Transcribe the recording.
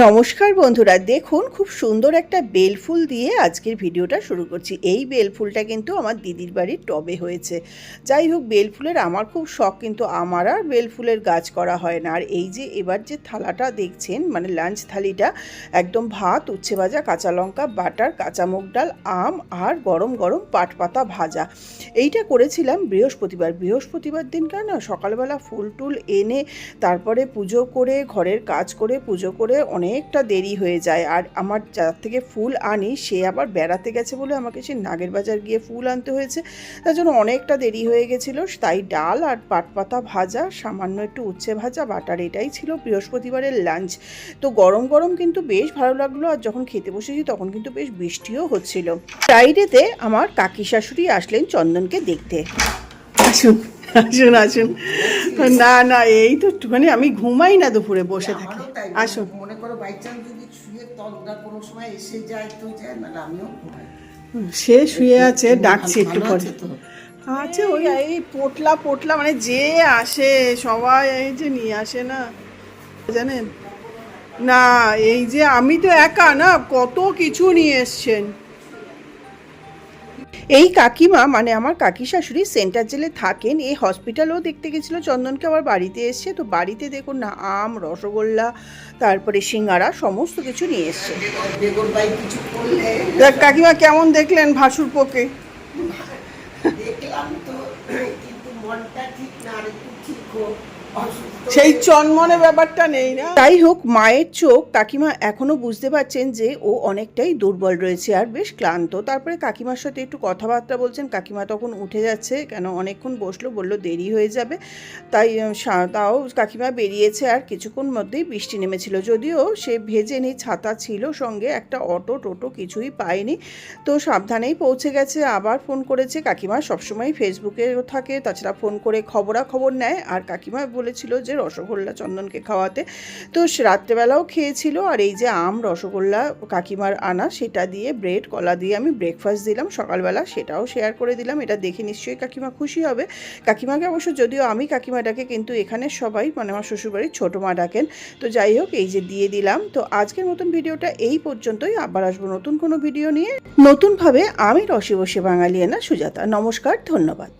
নমস্কার বন্ধুরা, দেখুন খুব সুন্দর একটা বেলফুল দিয়ে আজকের ভিডিওটা শুরু করছি। এই বেলফুলটা কিন্তু আমার দিদির বাড়ির টবে হয়েছে। যাই হোক, বেলফুলের আমার খুব শখ, কিন্তু আমার আর বেলফুলের গাছ করা হয় না। আর এই যে এবার যে থালাটা দেখছেন, মানে লাঞ্চ থালিটা, একদম ভাত, উচ্ছে ভাজা, কাঁচা লঙ্কা, বাটার, কাঁচা মুগ ডাল, আম আর গরম গরম পাট পাতা ভাজা। এইটা করেছিলাম বৃহস্পতিবার দিনকার না, সকালবেলা ফুল টুল এনে তারপরে পুজো করে, ঘরের কাজ করে, পুজো করে অনেকটা দেরি হয়ে যায়। আর আমার যার থেকে ফুল আনি সে আবার বেড়াতে গেছে বলে আমাকে সে নাগের বাজার গিয়ে ফুল আনতে হয়েছে, তার জন্য অনেকটা দেরি হয়ে গেছিলো। তাই ডাল আর পাট পাতা ভাজা, সামান্য একটু উচ্ছে ভাজা, বাটার, এটাই ছিল বৃহস্পতিবারের লাঞ্চ। তো গরম গরম কিন্তু বেশ ভালো লাগলো। আর যখন খেতে বসেছি তখন কিন্তু বেশ বৃষ্টিও হচ্ছিল। ফ্রাইডেতে আমার কাকি শাশুড়ি আসলেন চন্দনকে দেখতে। আসুন আসুন আসুন। না না, এই তো একটুখানি আমি ঘুমাই না, দুপুরে বসে থাকি। আসুন। মনে করো বাই চান্স যদি শুয়ে তলটা কোনো সময় এসে যায় তো যায়, না আমিও ঘুমাই। সে শুয়ে আছে, ডাকছি একটু পরে। আচ্ছা, ওই এই পোটলা পোটলা মানে যে আসে সবাই এই যে নিয়ে আসে না, জানেন না, এই যে আমি তো একা না, কত কিছু নিয়ে এসছেন। এই কাকিমা মানে আমার কাকি শাশুড়ি সেন্টার জেলে থাকেন, এই হসপিটালও দেখতে গেছিলো চন্দনকে, আবার বাড়িতে এসছে। তো বাড়িতে দেখুন না, আম, রসগোল্লা, তারপরে সিঙ্গারা, সমস্ত কিছু নিয়ে এসছে। কাকিমা কেমন দেখলেন ভাসুর পোকে? দেখলাম তো, কিন্তু মনটা ঠিক না, আর একটু ঠিক হোক, সেই চনমনে ব্যাপারটা নেই না। যাই হোক, মায়ের চোখ কাকিমা এখনো বুঝতে পারছেন যে ও অনেকটাই দুর্বল রয়েছে আর বেশ ক্লান্ত। তারপরে কাকিমার সাথে একটু কথাবার্তা বলছেন। কাকিমা তখন উঠে যাচ্ছে, কেন অনেকক্ষণ বসলো, বললো দেরি হয়ে যাবে। তাই তাও কাকিমা বেরিয়েছে। আর কিছুক্ষণ মধ্যেই বৃষ্টি নেমেছিল, যদিও সে ভেজেনি, ছাতা ছিল সঙ্গে, একটা অটো টোটো কিছুই পায়নি। তো সাবধানেই পৌঁছে গেছে। আবার ফোন করেছে। কাকিমা সবসময় ফেসবুকেও থাকে, তাছাড়া ফোন করে খবরাখবর নেয়। আর কাকিমা বলেছিল যে রসগোল্লা চন্দনকে খাওয়াতে, তো রাত্রেবেলাও খেয়েছিল। আর এই যে আম, রসগোল্লা কাকিমার আনা, সেটা দিয়ে ব্রেড কলা দিয়ে আমি ব্রেকফাস্ট দিলাম সকালবেলা, সেটাও শেয়ার করে দিলাম। এটা দেখে নিশ্চয়ই কাকিমা খুশি হবে। কাকিমাকে অবশ্য যদিও আমি কাকিমা ডাকে, কিন্তু এখানে সবাই মানে আমার শ্বশুরবাড়ির ছোটো মা ডাকেন। তো যাই হোক, এই যে দিয়ে দিলাম। তো আজকের মতন ভিডিওটা এই পর্যন্তই। আবার আসবো নতুন কোনো ভিডিও নিয়ে, নতুনভাবে। আমি রসে বসে বাঙালিয়ানা সুজাতা। নমস্কার, ধন্যবাদ।